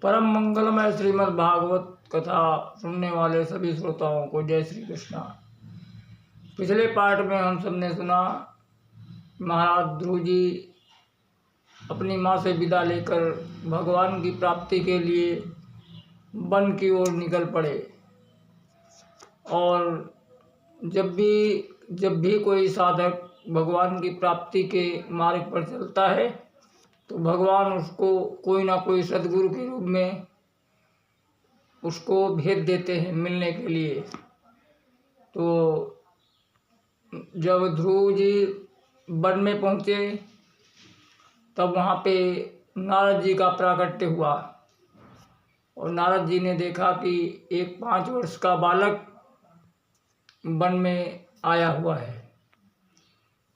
परम मंगलमय श्रीमद् भागवत कथा सुनने वाले सभी श्रोताओं को जय श्री कृष्णा। पिछले पार्ट में हम सब ने सुना महाराज ध्रुव जी अपनी माँ से विदा लेकर भगवान की प्राप्ति के लिए वन की ओर निकल पड़े। और जब भी कोई साधक भगवान की प्राप्ति के मार्ग पर चलता है तो भगवान उसको कोई ना कोई सद्गुरु के रूप में उसको भेज देते हैं मिलने के लिए। तो जब ध्रुव जी वन में पहुँचे तब वहाँ पे नारद जी का प्राकट्य हुआ और नारद जी ने देखा कि एक 5 वर्ष का बालक वन में आया हुआ है।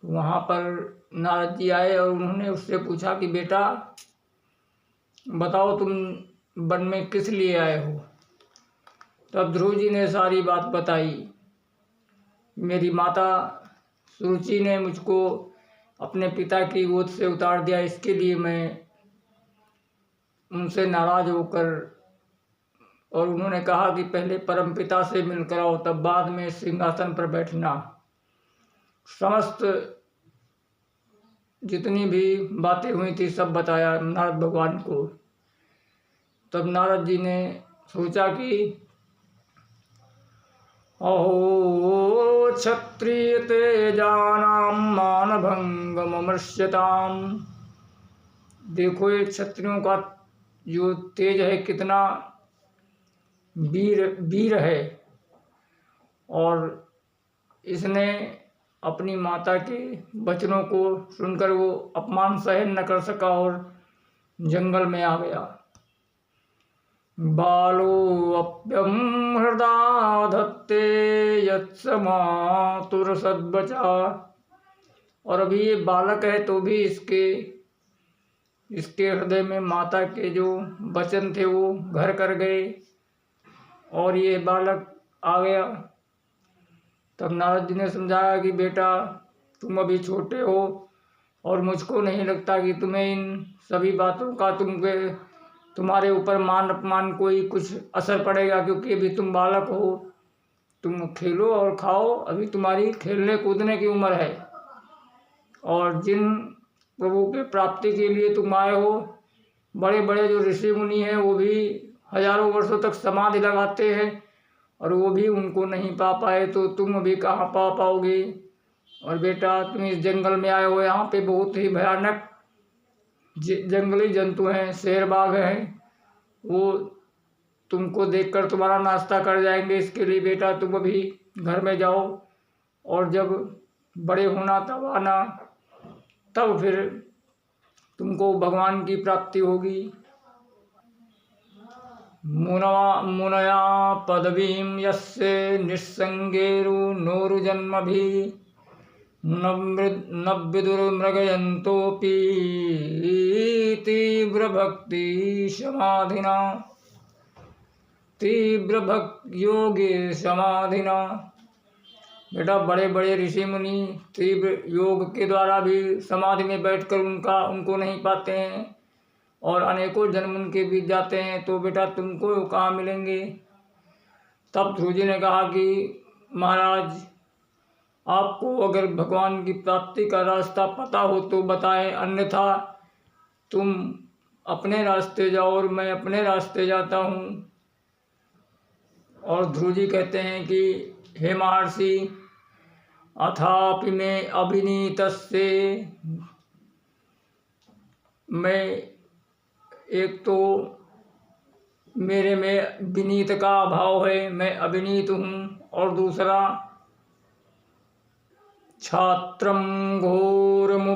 वहाँ पर नारद जी आए और उन्होंने उससे पूछा कि बेटा बताओ तुम वन में किस लिए आए हो। तब ध्रुव जी ने सारी बात बताई। मेरी माता सुरुचि ने मुझको अपने पिता की गोद से उतार दिया, इसके लिए मैं उनसे नाराज होकर, और उन्होंने कहा कि पहले परम पिता से मिलकर आओ तब बाद में सिंहासन पर बैठना। समस्त जितनी भी बातें हुई थी सब बताया नारद भगवान को। तब नारद जी ने सोचा कि अहो क्षत्रिय तेजानाम मानभंगमर्ष्यताम। देखो ये क्षत्रियों का जो तेज है कितना वीर है। और इसने अपनी माता के वचनों को सुनकर वो अपमान सहन न कर सका और जंगल में आ गया। बालोऽप्यं हृदा धत्ते यत्समातुर सद्वचा। और अभी ये बालक है तो भी इसके हृदय में माता के जो वचन थे वो घर कर गए और ये बालक आ गया। तब नारद जी ने समझाया कि बेटा तुम अभी छोटे हो और मुझको नहीं लगता कि तुम्हें इन सभी बातों का तुम्हारे ऊपर मान अपमान कोई कुछ असर पड़ेगा, क्योंकि अभी तुम बालक हो। तुम खेलो और खाओ, अभी तुम्हारी खेलने कूदने की उम्र है। और जिन प्रभु के प्राप्ति के लिए तुम आए हो, बड़े बड़े जो ऋषि मुनि हैं वो भी हजारों वर्षों तक समाधि लगाते हैं और वो भी उनको नहीं पा पाए, तो तुम अभी कहाँ पा पाओगे। और बेटा तुम इस जंगल में आए हो, यहाँ पे बहुत ही भयानक जंगली जंतु हैं, शेर बाघ हैं, वो तुमको देखकर तुम्हारा नाश्ता कर जाएंगे। इसके लिए बेटा तुम अभी घर में जाओ और जब बड़े होना तब आना, तब फिर तुमको भगवान की प्राप्ति होगी। मुनया पदवीं यस्य निस्संगेरु नोरु जन्मभिः न विदुर्मृगयन्तोऽपि तीव्र भक्ति योगे समाधिना। बेटा बड़े बड़े ऋषि मुनि तीव्र योग के द्वारा भी समाधि में बैठकर उनको नहीं पाते हैं और अनेकों जन्म उनके बीत जाते हैं, तो बेटा तुमको कहाँ मिलेंगे। तब ध्रुव जी ने कहा कि महाराज आपको अगर भगवान की प्राप्ति का रास्ता पता हो तो बताएं, अन्यथा तुम अपने रास्ते जाओ और मैं अपने रास्ते जाता हूँ। और ध्रुव जी कहते हैं कि हे महर्षि अथापि में अभिनीतस्य, मैं एक तो मेरे में विनीत का अभाव है, मैं अविनीत हूँ, और दूसरा छात्रम घोरमुपेयुषा,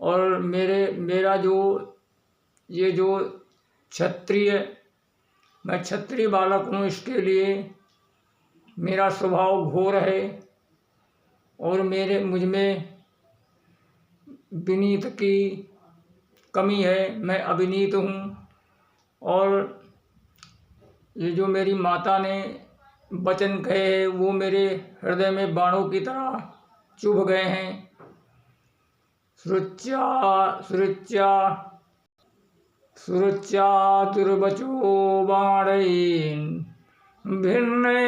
और मेरा जो मैं क्षत्रिय बालक हूँ, इसके लिए मेरा स्वभाव घोर है और मुझ में विनीत की कमी है, मैं अविनीत हूँ। और ये जो मेरी माता ने वचन कहे हैं वो मेरे हृदय में बाणों की तरह चुभ गए हैं। सुरुच्या सुरचातुर्वचो बाणैन् भिन्ने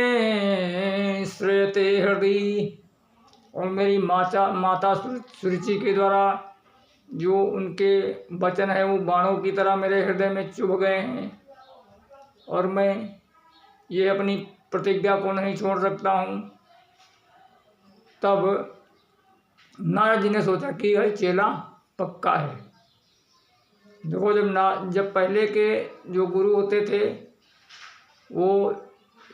श्रूयते हृदि। और मेरी माता सुरुचि के द्वारा जो उनके वचन है वो बाणों की तरह मेरे हृदय में चुभ गए हैं, और मैं ये अपनी प्रतिज्ञा को नहीं छोड़ सकता हूँ। तब नारद जी ने सोचा कि यह चेला पक्का है। देखो, जब पहले के जो गुरु होते थे वो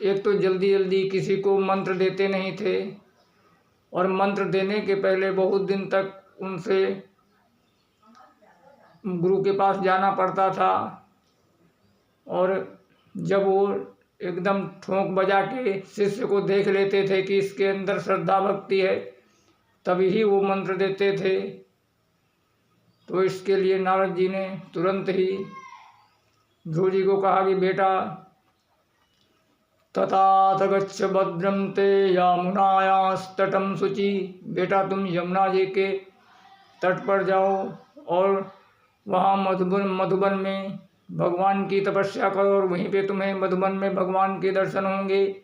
एक तो जल्दी जल्दी किसी को मंत्र देते नहीं थे, और मंत्र देने के पहले बहुत दिन तक उनसे गुरु के पास जाना पड़ता था, और जब वो एकदम ठोंक बजा के शिष्य को देख लेते थे कि इसके अंदर श्रद्धा भक्ति है, तभी ही वो मंत्र देते थे। तो इसके लिए नारद जी ने तुरंत ही ध्रुव जी को कहा कि बेटा, तथात गच्छ भद्रम ते यमुनायास्तटम शुचि। बेटा, तुम यमुना जी के तट पर जाओ और वहाँ मधुबन में भगवान की तपस्या करो, और वहीं पे तुम्हें मधुबन में भगवान के दर्शन होंगे।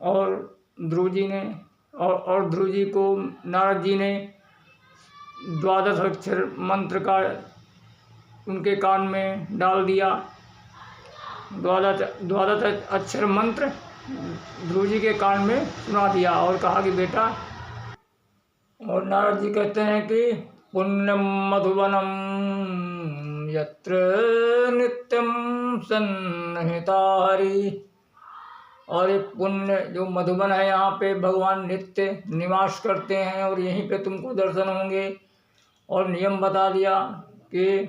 और ध्रुव जी को नारद जी ने 12 अक्षर मंत्र का उनके कान में डाल दिया। 12 अक्षर मंत्र ध्रुव जी के कान में सुना दिया और कहा कि बेटा। और नारद जी कहते हैं कि पुण्यम मधुबनम यत्र नित्यम सन्निहिता हरि। और एक पुण्य जो मधुबन है, यहाँ पे भगवान नित्य निवास करते हैं और यहीं पे तुमको दर्शन होंगे। और नियम बता दिया कि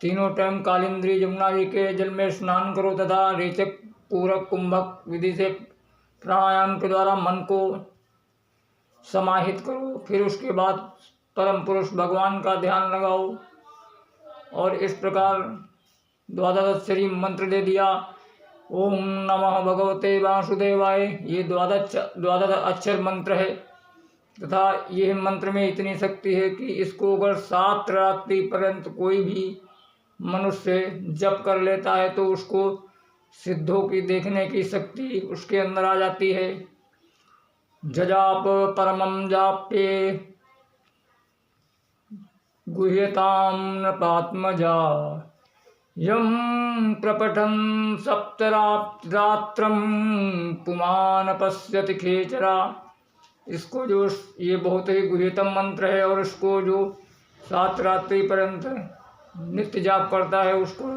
तीनों टाइम कालिंद्री यमुना जी के जल में स्नान करो, तथा रेचक पूरक कुंभक विधि से प्राणायाम के द्वारा मन को समाहित करो। फिर उसके बाद परम पुरुष भगवान का ध्यान लगाओ। और इस प्रकार 12 अक्षरी मंत्र दे दिया। ओम नमः भगवते वासुदेवाय, ये 12 अक्षर मंत्र है, तथा यह मंत्र में इतनी शक्ति है कि इसको अगर 7 रात्रि पर्यंत कोई भी मनुष्य जप कर लेता है तो उसको सिद्धों की देखने की शक्ति उसके अंदर आ जाती है। जजाप परमं जाप्ये गुह्यतां नपात्मजा यम प्रपठन सप्तरात्रं पुमान पश्यति खेचरा। इसको जो ये बहुत ही गुह्यतम मंत्र है, और इसको जो 7 रात्रि पर्यंत नित्य जाप करता है उसको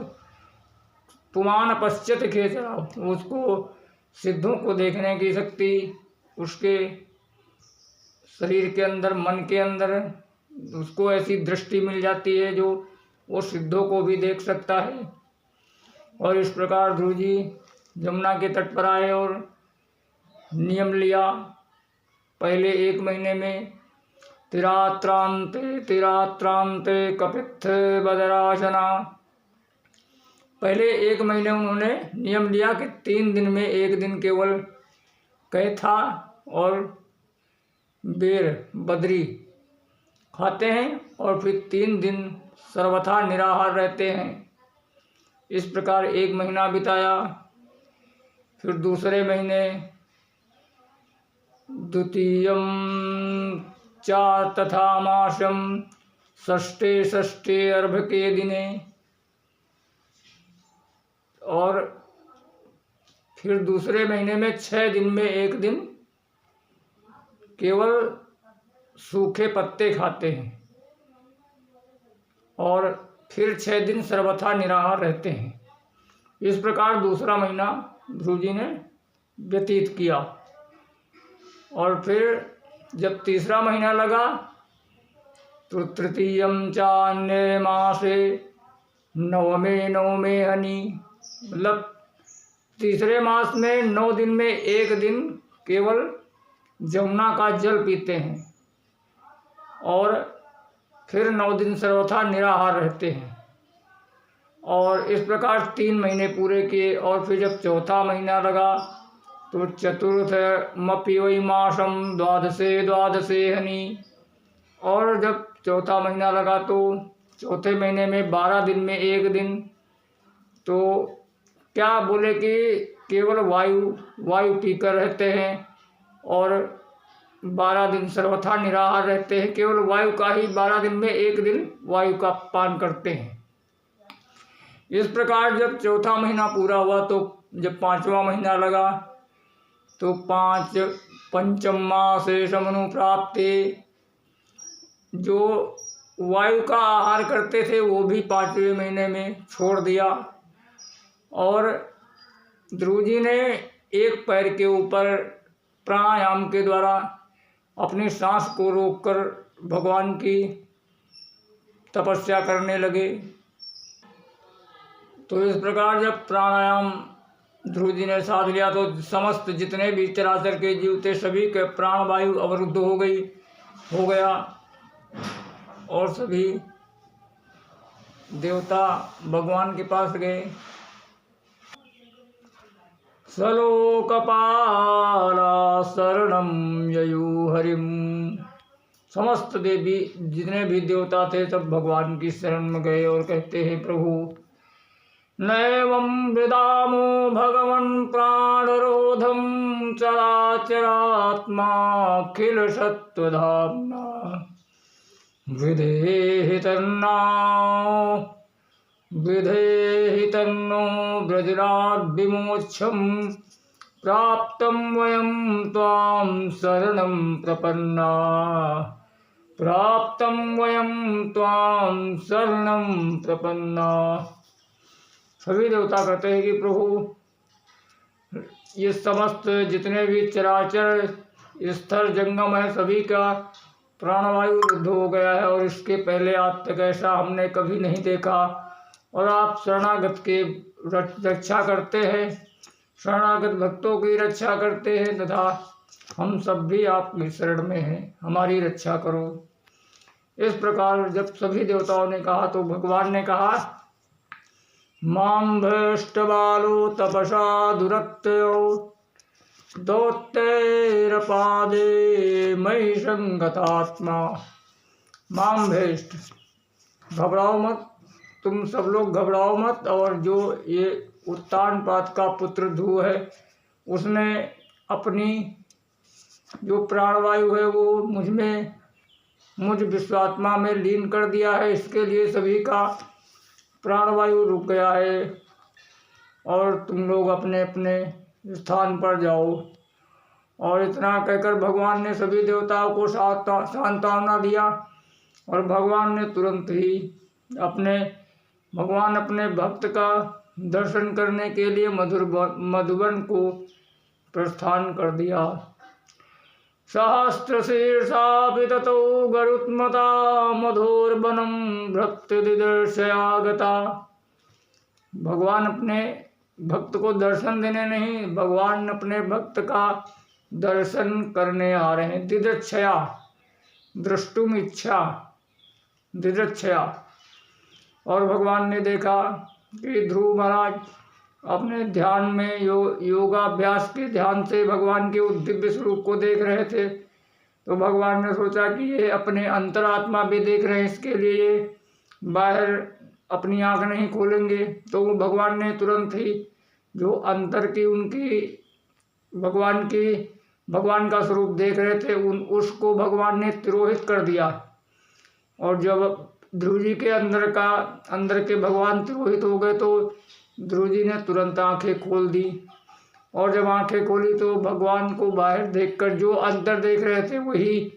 पुमान पश्यति खेचरा, उसको सिद्धों को देखने की शक्ति उसके शरीर के अंदर, मन के अंदर उसको ऐसी दृष्टि मिल जाती है जो वो सिद्धों को भी देख सकता है। और इस प्रकार ध्रुव जी यमुना के तट पर आए और नियम लिया। पहले 1 महीने में तिरात्रांते कपित्थ बदरासना। पहले 1 महीने उन्होंने नियम लिया कि 3 दिन में 1 दिन केवल कैथा और बेर बद्री खाते हैं, और फिर 3 दिन सर्वथा निराहार रहते हैं। इस प्रकार 1 महीना बिताया। फिर दूसरे महीने द्वितीयम चा तथा मासम षष्ठे अर्भ के दिने। और फिर दूसरे महीने में 6 दिन में 1 दिन केवल सूखे पत्ते खाते हैं, और फिर 6 दिन सर्वथा निराहार रहते हैं। इस प्रकार दूसरा महीना ध्रुव जी ने व्यतीत किया। और फिर जब तीसरा महीना लगा तो तृतीयम चान्य मासे नवमे हनी, मतलब तीसरे मास में 9 दिन में 1 दिन केवल यमुना का जल पीते हैं, और फिर 9 दिन सर्वथा निराहार रहते हैं। और इस प्रकार 3 महीने पूरे किए। और फिर जब चौथा महीना लगा तो चतुर्थमपि वै मासम द्वादशे हनी। और जब चौथा महीना लगा तो चौथे महीने में 12 दिन में एक दिन। तो क्या बोले कि केवल वायु पीकर रहते हैं और 12 दिन सर्वथा निराहार रहते हैं। केवल वायु का ही 12 दिन में एक दिन वायु का पान करते हैं। इस प्रकार जब चौथा महीना पूरा हुआ तो जब 5वां महीना लगा तो 5 पंचम मासे समनु प्राप्ते, जो वायु का आहार करते थे वो भी 5वें महीने में छोड़ दिया। और ध्रुव जी ने एक पैर के ऊपर प्राणायाम के द्वारा अपनी सांस को रोककर भगवान की तपस्या करने लगे। तो इस प्रकार जब प्राणायाम ध्रुव जी ने साध लिया तो समस्त जितने भी चराचर के जीव थे सभी के प्राणवायु अवरुद्ध हो गया और सभी देवता भगवान के पास गए। सलोकपाला शरणम ययु हरिम, समस्त देवी जितने भी देवता थे सब भगवान की शरण में गए और कहते हैं प्रभु नैवं विदामो भगवन् प्राणरोधम चराचरात्मा अखिल सत्वधाम्ना विधेहि तन्नो ब्रजराद् विमोक्षं प्राप्तं वयं त्वां शरणं प्रपन्ना। सभी देवता कहते हैं कि प्रभु ये समस्त जितने भी चराचर स्थल जंगम है सभी का प्राणवायु रुद्ध हो गया है और इसके पहले आज तक ऐसा हमने कभी नहीं देखा। और आप शरणागत के रक्षा करते हैं, शरणागत भक्तों की रक्षा करते हैं तथा हम सब भी आपकी शरण में हैं, हमारी रक्षा करो। इस प्रकार जब सभी देवताओं ने कहा तो भगवान ने कहा मां भ्रष्टबालो तपसा दुरत्यो दौत्तैरपादे मयि संगतात्मा। मां भ्रष्ट, घबराओ मत, तुम सब लोग घबराओ मत। और जो ये उत्तानपाद का पुत्र ध्रुव है उसने अपनी जो प्राणवायु है वो मुझ विश्वात्मा में लीन कर दिया है, इसके लिए सभी का प्राणवायु रुक गया है और तुम लोग अपने अपने स्थान पर जाओ। और इतना कहकर भगवान ने सभी देवताओं को सांत्वना दिया और भगवान ने तुरंत ही भगवान अपने भक्त का दर्शन करने के लिए मधुबन को प्रस्थान कर दिया। सहस्रशीर्षा विततो गरुत्मता मधुर्वनं भक्तिदर्शयागता। भगवान अपने भक्त को दर्शन देने नहीं, भगवान अपने भक्त का दर्शन करने आ रहे हैं। दिदृक्षया, दृष्टुम इच्छा, दिदृक्षया। और भगवान ने देखा कि ध्रुव महाराज अपने ध्यान में योगाभ्यास के ध्यान से भगवान के उस दिव्य स्वरूप को देख रहे थे। तो भगवान ने सोचा कि ये अपने अंतरात्मा भी देख रहे हैं, इसके लिए ये बाहर अपनी आँख नहीं खोलेंगे। तो भगवान ने तुरंत ही जो अंतर की उनकी भगवान का स्वरूप देख रहे थे उसको भगवान ने तिरोहित कर दिया। और जब ध्रुव जी के अंदर के भगवान तिरोहित हो गए तो ध्रुव जी ने तुरंत आंखें खोल दी। और जब आंखें खोली तो भगवान को बाहर देखकर जो अंदर देख रहे थे वही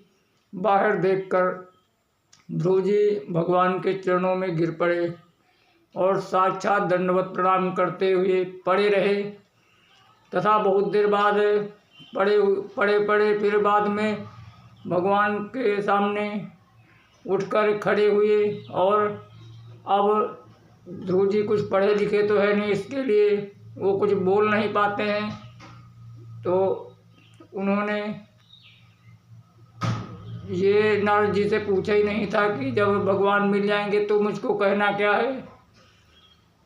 बाहर देखकर ध्रुव जी भगवान के चरणों में गिर पड़े और साक्षात दंडवत प्रणाम करते हुए पड़े रहे। तथा बहुत देर बाद पड़े फिर बाद में भगवान के सामने उठकर खड़े हुए। और अब ध्रुव जी कुछ पढ़े लिखे तो है नहीं, इसके लिए वो कुछ बोल नहीं पाते हैं। तो उन्होंने ये नारद जी से पूछा ही नहीं था कि जब भगवान मिल जाएंगे तो मुझको कहना क्या है।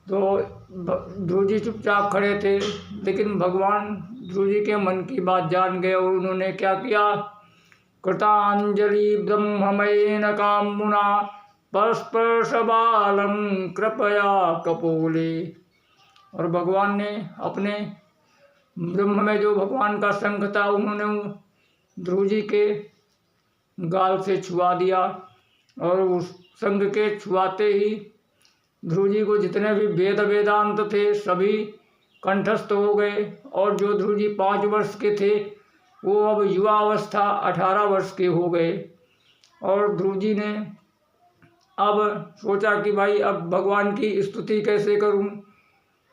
तो ध्रुव जी चुपचाप खड़े थे, लेकिन भगवान ध्रुव जी के मन की बात जान गए और उन्होंने क्या किया, कृतांजलि ब्रह्ममयेन कामुना पस्पर्शबालं कृपया कपोले। और भगवान ने अपने ब्रह्म में जो भगवान का शंख था उन्होंने ध्रुव जी के गाल से छुआ दिया, और उस शंख के छुआते ही ध्रुव जी को जितने भी वेद वेदांत थे सभी कंठस्थ हो गए। और जो ध्रुव जी 5 वर्ष के थे वो अब युवा अवस्था 18 वर्ष के हो गए। और ध्रुव जी ने अब सोचा कि भाई अब भगवान की स्तुति कैसे करूं।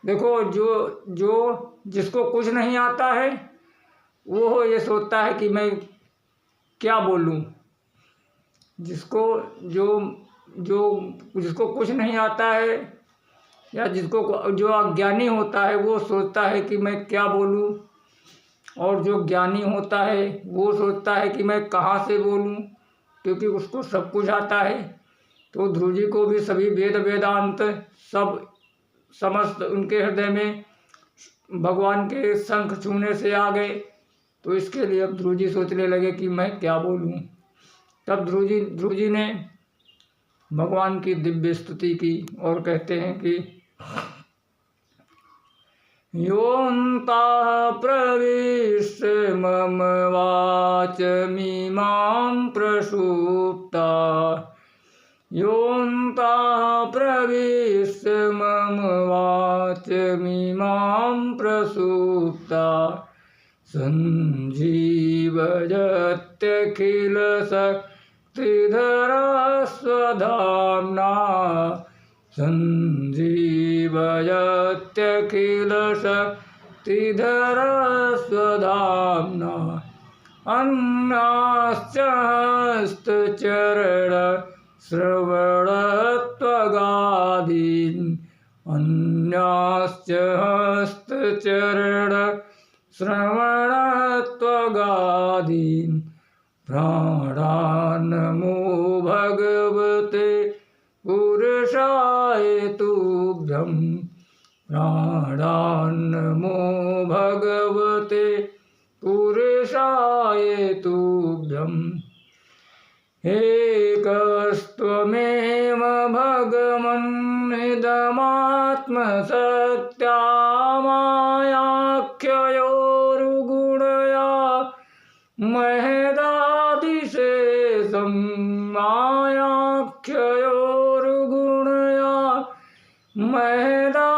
देखो, जो जिसको कुछ नहीं आता है वो ये सोचता है कि मैं क्या बोलूं। जिसको जिसको कुछ नहीं आता है या जिसको जो अज्ञानी होता है वो सोचता है कि मैं क्या बोलूं, और जो ज्ञानी होता है वो सोचता है कि मैं कहाँ से बोलूं, क्योंकि उसको सब कुछ आता है। तो ध्रुव जी को भी सभी वेद वेदांत सब समस्त उनके हृदय में भगवान के शंख छूने से आ गए। तो इसके लिए अब ध्रुव जी सोचने लगे कि मैं क्या बोलूं। तब ध्रुव जी ने भगवान की दिव्य स्तुति की और कहते हैं कि योऽन्तः प्रविश्य मम वाचमिमां प्रसुप्ता, योऽन्तः प्रविश्य मम वाचमिमां प्रसुप्ता, सञ्जीवयत्यखिलशक्तिधरा स्वधाम्ना, सञ्जीवयत्यखिलशक्तिधरा स्वधाम्ना। अन्याश्च हस्तचरणश्रवणत्वगादीन्, अन्याश्च हस्तचरणश्रवणत्वगादीन्, प्राणान्नमो भगवते पुरुषाय तुभ्यं, प्राणान्नमो भगवते पुरुषाय तुभ्यं। एकस्त्वमेव भगवन्निदमात्मसत्या मायाख्ययोरुगुणया महदादिशेषं, मायाख्ययोरुगुणया महदादिशेषं,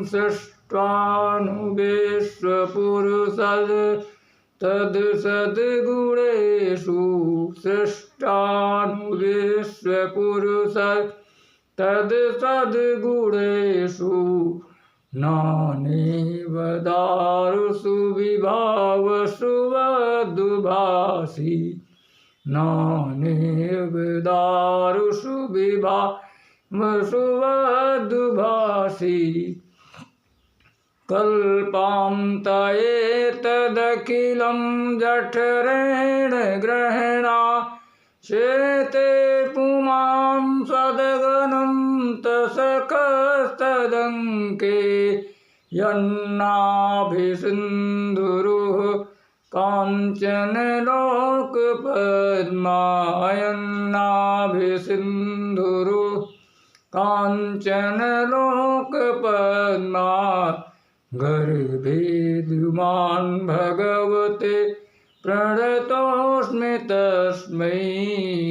सृष्ट्वानुविश्वपुरुषः तद्सद्गुणेषु, सृष्टानुविश्वपुरुषः तद्सद्गुणेषु, नानेव दारुषु विभावसु वदुभासि, नानेव दारुषु विभावसु वदुभासि। कल्पान्त एतदखिलं जठरेण ग्रहणा, शेते पुमां सद्गनं तसकस्तदङ्के, यन्नाभिसिन्धुरुः काञ्चनलोकपद्मा, यन्नाभिसिन्धुरुः काञ्चनलोकपद्मा। गर्भे धीमान् भगवते प्रणतोऽस्मि तस्मै,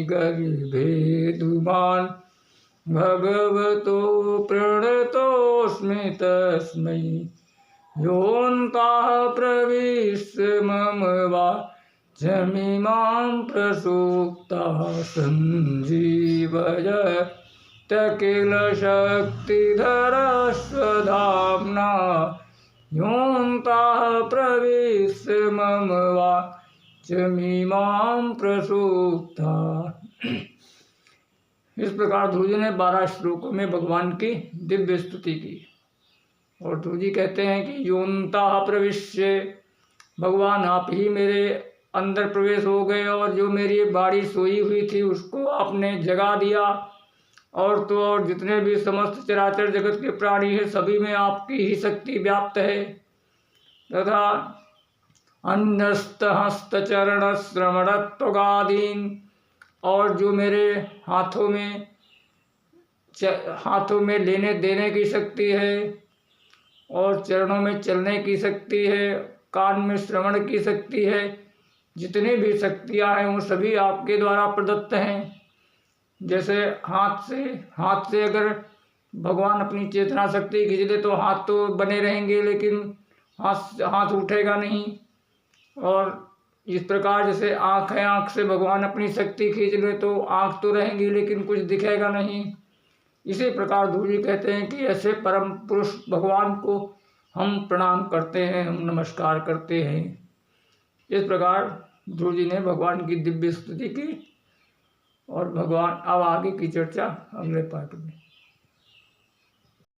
गर्भे धीमान् भगवतो प्रणतोऽस्मि तस्मै। योऽन्तः प्रविश्य मम वाचमिमां प्रसुप्ता, सञ्जीवयत्यखिलशक्तिधरा स्वधाम्ना, योऽन्तः प्रविश्य मम वाचमिमां प्रसुप्ता। इस प्रकार ध्रुव जी ने 12 श्लोकों में भगवान की दिव्य स्तुति की। और ध्रुव जी कहते हैं कि योऽन्तः प्रविश्य, भगवान आप ही मेरे अंदर प्रवेश हो गए, और जो मेरी बाड़ी सोई हुई थी उसको आपने जगा दिया। और तो और जितने भी समस्त चराचर जगत के प्राणी हैं सभी में आपकी ही शक्ति व्याप्त है। तथा अन्यस्त हस्तचरण श्रवणत्वगादीन, और जो मेरे हाथों में लेने देने की शक्ति है और चरणों में चलने की शक्ति है, कान में श्रवण की शक्ति है, जितनी भी शक्तियाँ हैं वो सभी आपके द्वारा प्रदत्त हैं। जैसे हाथ से अगर भगवान अपनी चेतना शक्ति खींच ले तो हाथ तो बने रहेंगे, लेकिन हाथ उठेगा नहीं। और इस प्रकार जैसे आँख है, आँख से भगवान अपनी शक्ति खींच ले तो आँख तो रहेंगी लेकिन कुछ दिखेगा नहीं। इसी प्रकार ध्रुव जी कहते हैं कि ऐसे परम पुरुष भगवान को हम प्रणाम करते हैं, हम नमस्कार करते हैं। इस प्रकार ध्रुव जी ने भगवान की दिव्य स्तुति की। और भगवान अब आगे की चर्चा अगले पाठ में।